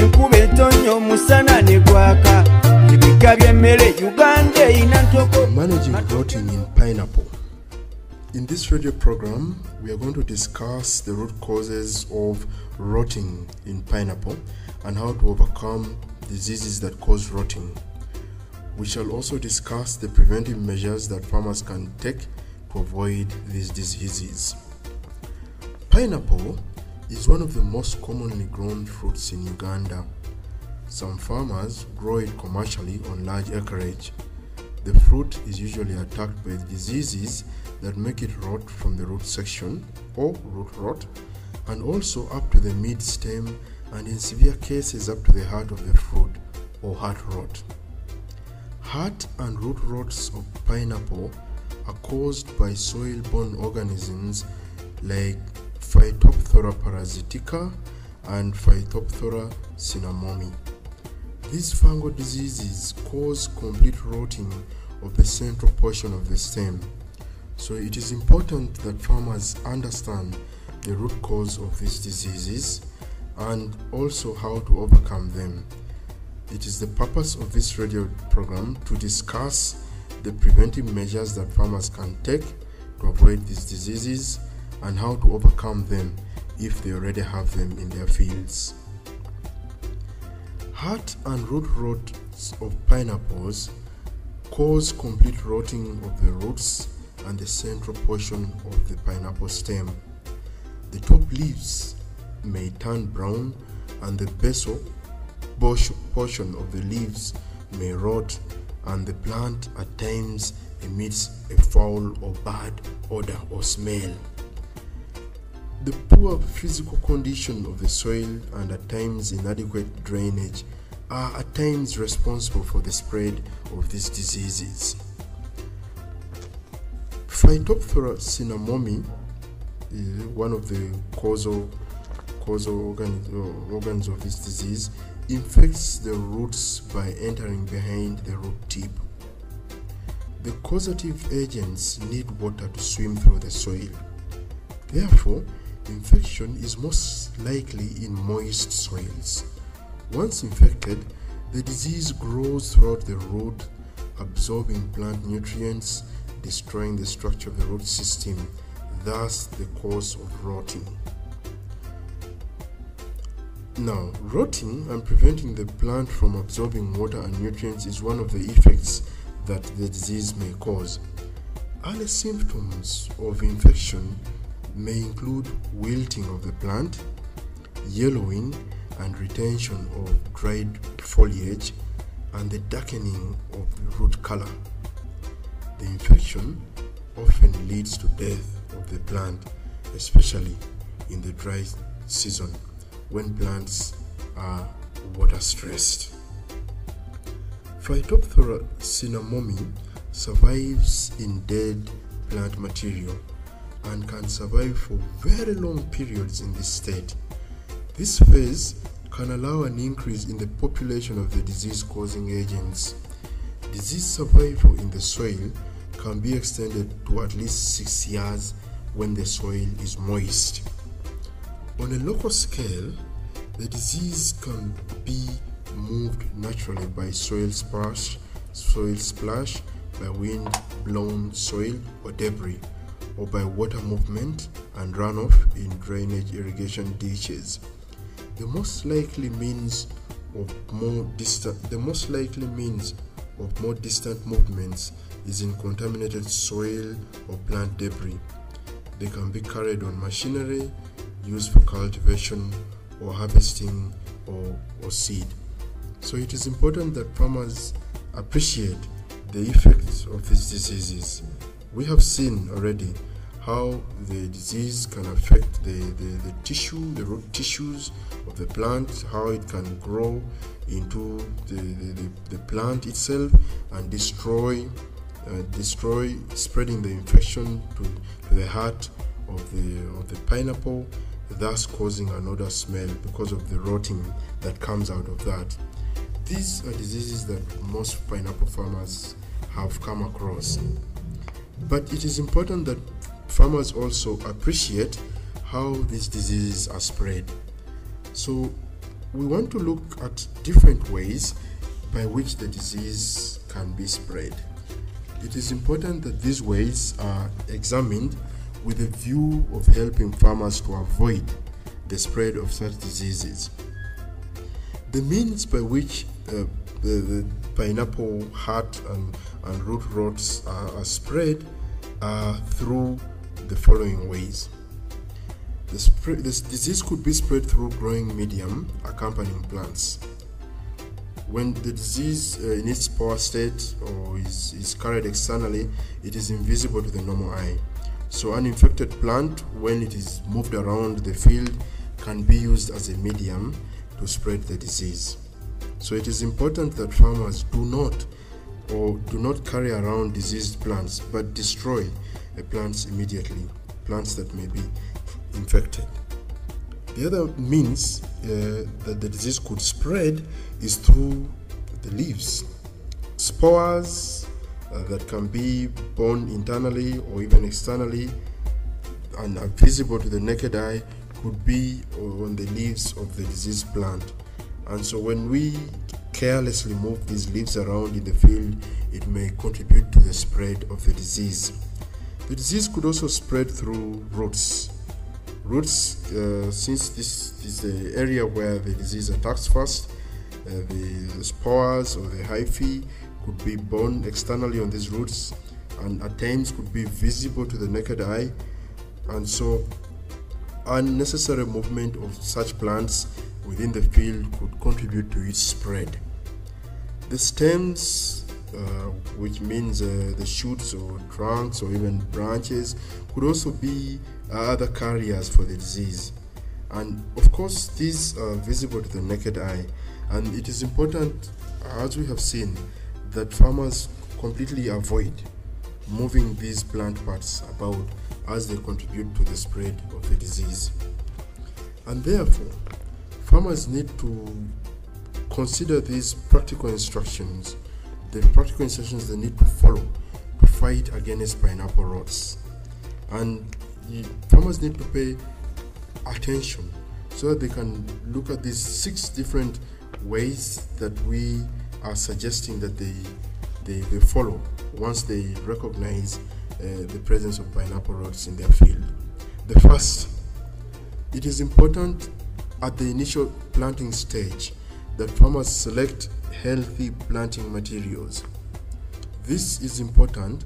enkuba etonnya omusana ne gwaka ebika by'emmere Uganda erina ntoko. Managing rotting in pineapple. In this radio program, we are going to discuss the root causes of rotting in pineapple and how to overcome diseases that cause rotting. We shall also discuss the preventive measures that farmers can take to avoid these diseases. Pineapple is one of the most commonly grown fruits in Uganda. Some farmers grow it commercially on large acreage. The fruit is usually attacked by diseases that make it rot from the root section or root rot, and also up to the mid stem, and in severe cases up to the heart of the fruit or heart rot. Heart and root rots of pineapple are caused by soil-borne organisms like Phytophthora parasitica and Phytophthora cinnamomi. These fungal diseases cause complete rotting of the central portion of the stem. So it is important that farmers understand the root cause of these diseases and also how to overcome them. It is the purpose of this radio program to discuss the preventive measures that farmers can take to avoid these diseases and how to overcome them if they already have them in their fields. Heart and root rots of pineapples cause complete rotting of the roots and the central portion of the pineapple stem. The top leaves may turn brown and the basal portion of the leaves may rot, and the plant at times emits a foul or bad odor or smell. The poor physical condition of the soil and at times inadequate drainage are at times responsible for the spread of these diseases. Phytophthora cinnamomi is one of the causal organs of this disease. Infects the roots by entering behind the root tip. The causative agents need water to swim through the soil. Therefore, infection is most likely in moist soils. Once infected, the disease grows throughout the root, absorbing plant nutrients, destroying the structure of the root system, thus the cause of rotting. Now, rotting and preventing the plant from absorbing water and nutrients is one of the effects that the disease may cause. Early symptoms of infection may include wilting of the plant, yellowing and retention of dried foliage, and the darkening of the root color. The infection often leads to death of the plant, especially in the dry season when plants are water stressed. Phytophthora cinnamomi survives in dead plant material and can survive for very long periods in this state. This phase can allow an increase in the population of the disease-causing agents. Disease survival in the soil can be extended to at least 6 years when the soil is moist. On a local scale, the disease can be moved naturally by soil splash, by wind-blown soil or debris, or by water movement and runoff in drainage irrigation ditches. The most likely means of more distant movements is in contaminated soil or plant debris. They can be carried on machinery used for cultivation or harvesting or seed. So it is important that farmers appreciate the effects of these diseases. We have seen already how the disease can affect the root tissues of the plant, how it can grow into the plant itself and destroy, spreading the infection to the heart of the pineapple, thus causing an odor smell because of the rotting that comes out of that. These are diseases that most pineapple farmers have come across. But it is important that farmers also appreciate how these diseases are spread. So we want to look at different ways by which the disease can be spread. It is important that these ways are examined with a view of helping farmers to avoid the spread of such diseases. The means by which the pineapple heart and root rots are spread are through the following ways. This disease could be spread through growing medium accompanying plants. When the disease in its power state or is carried externally, it is invisible to the normal eye. So an infected plant, when it is moved around the field, can be used as a medium to spread the disease. So it is important that farmers do not carry around diseased plants, but destroy the plants immediately, plants that may be infected. The other means that the disease could spread is through the leaves. Spores that can be borne internally or even externally and are visible to the naked eye could be on the leaves of the diseased plant. And so when we carelessly move these leaves around in the field, it may contribute to the spread of the disease. The disease could also spread through roots. Roots, since this is the area where the disease attacks first, the spores or the hyphae could be borne externally on these roots and at times could be visible to the naked eye, and so unnecessary movement of such plants within the field could contribute to its spread. The stems, which means the shoots or trunks or even branches, could also be other carriers for the disease. And of course, these are visible to the naked eye, and it is important, as we have seen, that farmers completely avoid moving these plant parts about as they contribute to the spread of the disease. And therefore, farmers need to consider these practical instructions, the practical instructions they need to follow to fight against pineapple rots. And farmers need to pay attention so that they can look at these 6 different ways that we are suggesting that they follow once they recognize the presence of pineapple rots in their field. The first, it is important at the initial planting stage that farmers select healthy planting materials. This is important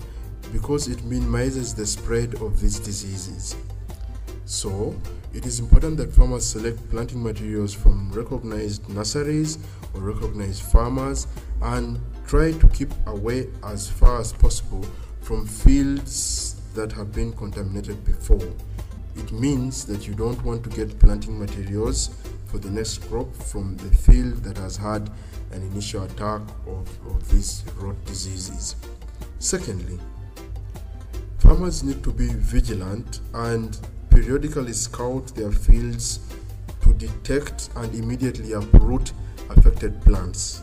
because it minimizes the spread of these diseases. So, it is important that farmers select planting materials from recognized nurseries or recognized farmers and try to keep away as far as possible from fields that have been contaminated before. It means that you don't want to get planting materials for the next crop from the field that has had an initial attack of these rot diseases. Secondly, farmers need to be vigilant and periodically scout their fields to detect and immediately uproot affected plants.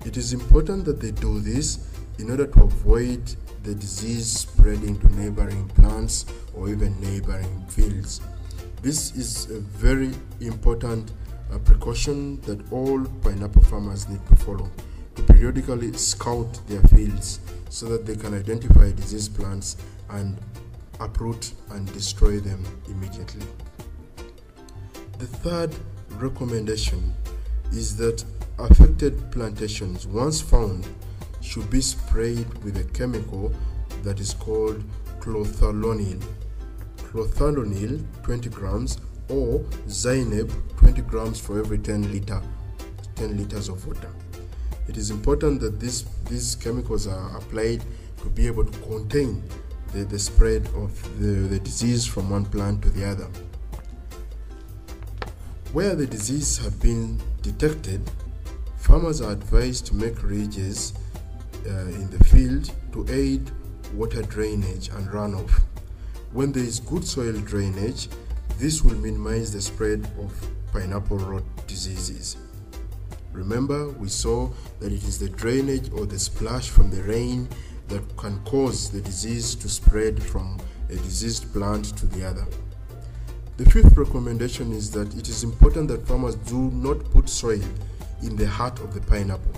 It is important that they do this in order to avoid the disease spreading to neighboring plants or even neighboring fields. This is a very important precaution that all pineapple farmers need to follow, to periodically scout their fields so that they can identify diseased plants and uproot and destroy them immediately. The third recommendation is that affected plantations, once found, should be sprayed with a chemical that is called chlorthalonil. Chlorthalonil 20 grams or Zineb 20 grams for every 10 liters of water. It is important that these chemicals are applied to be able to contain the spread of the disease from one plant to the other. Where the disease have been detected, farmers are advised to make ridges in the field to aid water drainage and runoff. When there is good soil drainage, this will minimize the spread of pineapple rot diseases. Remember, we saw that it is the drainage or the splash from the rain that can cause the disease to spread from a diseased plant to the other. The fifth recommendation is that it is important that farmers do not put soil in the heart of the pineapple,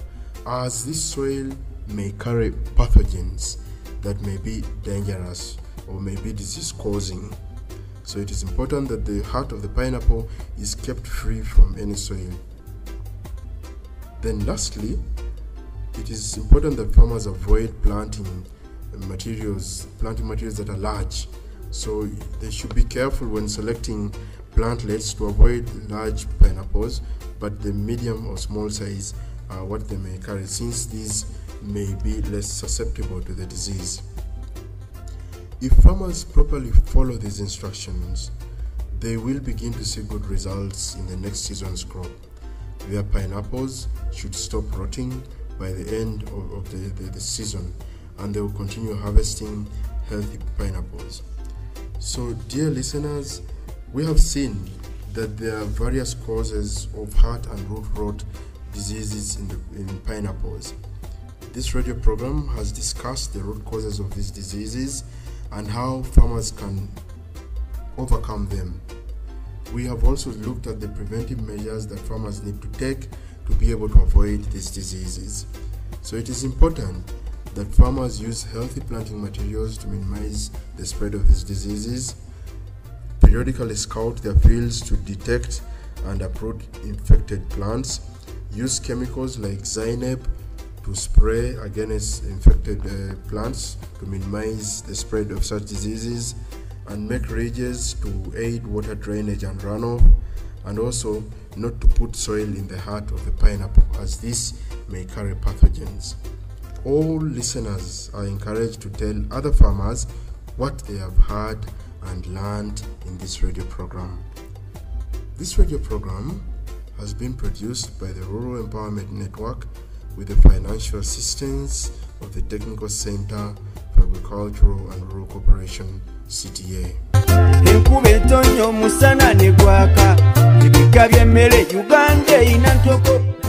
as this soil may carry pathogens that may be dangerous or may be disease causing. So it is important that the heart of the pineapple is kept free from any soil. Then lastly, it is important that farmers avoid planting materials that are large. So they should be careful when selecting plantlets to avoid large pineapples, but the medium or small size are what they may carry, since these may be less susceptible to the disease. If farmers properly follow these instructions, they will begin to see good results in the next season's crop. Their pineapples should stop rotting by the end of the season, and they will continue harvesting healthy pineapples. So, dear listeners, we have seen that there are various causes of heart and root rot diseases in pineapples. This radio program has discussed the root causes of these diseases and how farmers can overcome them. We have also looked at the preventive measures that farmers need to take to be able to avoid these diseases. So it is important that farmers use healthy planting materials to minimize the spread of these diseases, periodically scout their fields to detect and uproot infected plants, use chemicals like Zynep to spray against infected plants to minimize the spread of such diseases, and make ridges to aid water drainage and runoff, and also not to put soil in the heart of the pineapple, as this may carry pathogens. All listeners are encouraged to tell other farmers what they have heard and learned in this radio program. This radio program has been produced by the Rural Empowerment Network with the financial assistance of the Technical Center for Agricultural and Rural Cooperation, CTA. Enkuba etonnya omusana ne gwaka, ebika by'emmere Uganda eyina ntoko.